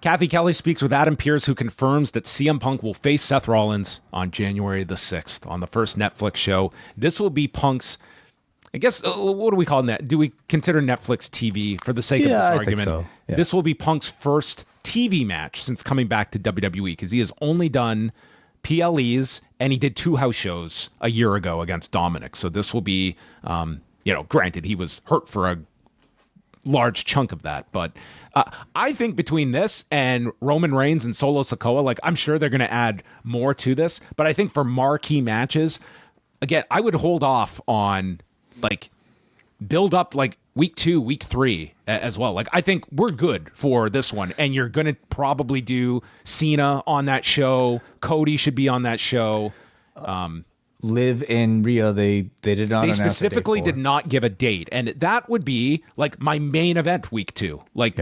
Kathy Kelly speaks with Adam Pearce, who confirms that CM Punk will face Seth Rollins on January the 6th on the first Netflix show. This will be Punk's, I guess, what do we call that? Do we consider Netflix TV for the sake of this argument? Think so. Yeah. This will be Punk's first TV match since coming back to WWE, because he has only done PLEs and he did 2 house shows a year ago against Dominic. So this will be, granted, he was hurt for a large chunk of that, but I think between this and Roman Reigns and Solo Sikoa, like, I'm sure they're going to add more to this, but I think for marquee matches, again, I would hold off on like build up like week 2, week 3 as well. Like, I think we're good for this one, and you're going to probably do Cena on that show. Cody should be on that show. Liv and Rhea, they did not. They specifically did not give a date, and that would be like my main event week 2. Like,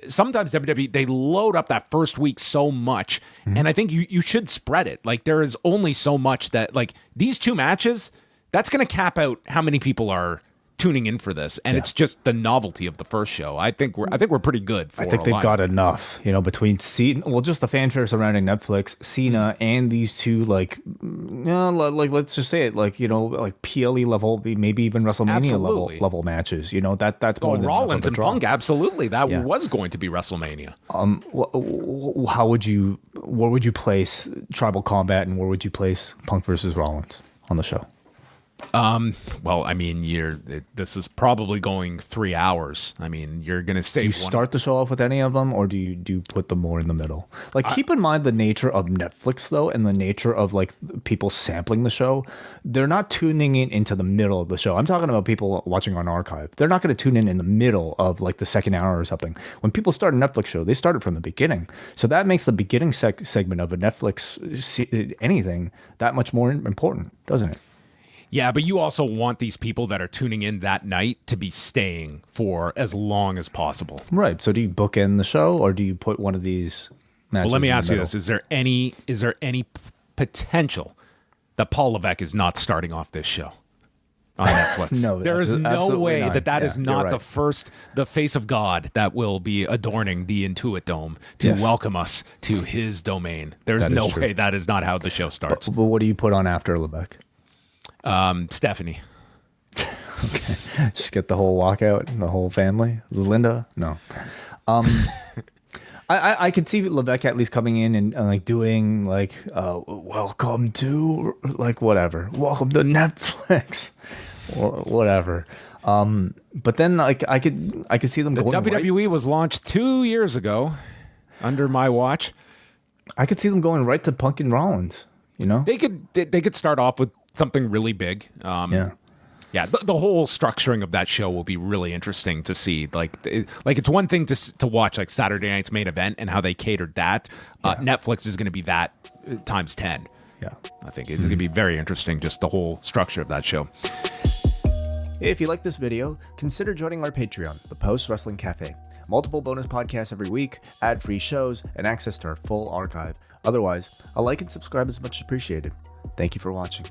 sometimes WWE, they load up that first week so much, and I think you should spread it. Like, there is only so much that, like, these 2 matches, that's going to cap out how many people are tuning in for this, and it's just the novelty of the first show. I think we're pretty good. I think they've got enough, between Cena, just the fanfare surrounding Netflix, Cena, and these 2, like let's just say it, like PLE level, maybe even WrestleMania level matches. That's more than Rollins and Punk. Absolutely, that was going to be WrestleMania. Where would you place Tribal Combat, and where would you place Punk versus Rollins on the show? Well, I mean, this is probably going 3 hours. I mean, you're going to say, do you start the show off with any of them, or do you put them more in the middle? Like, keep in mind the nature of Netflix, though, and the nature of, like, people sampling the show. They're not tuning in into the middle of the show. I'm talking about people watching on archive. They're not going to tune in the middle of, like, the second hour or something. When people start a Netflix show, they start it from the beginning. So that makes the beginning segment of a Netflix anything that much more important, doesn't it? Yeah, but you also want these people that are tuning in that night to be staying for as long as possible. Right. So do you bookend the show, or do you put one of these matches? Well, let me ask you this. Is there any potential that Paul Levesque is not starting off this show on Netflix? No, there is no way not. that is not the face of God that will be adorning the Intuit Dome to welcome us to his domain. There's no way that is not how the show starts. But what do you put on after Levesque? Stephanie. Okay. Just get the whole walkout, the whole family. Linda? No. I could see Levesque at least coming in and like doing like, welcome to, like, whatever. Welcome to Netflix or whatever. But then, like, I could see them going. The WWE was launched 2 years ago under my watch. I could see them going right to Punk and Rollins. They could start off with something really big. The whole structuring of that show will be really interesting to see. Like it's one thing to watch like Saturday Night's Main Event and how they catered that. Netflix is going to be that times 10. Yeah, I think it's going to be very interesting, just the whole structure of that show. If you like this video, consider joining our Patreon, the Post Wrestling Cafe. Multiple bonus podcasts every week, ad-free shows, and access to our full archive. Otherwise, a like and subscribe is much appreciated. Thank you for watching.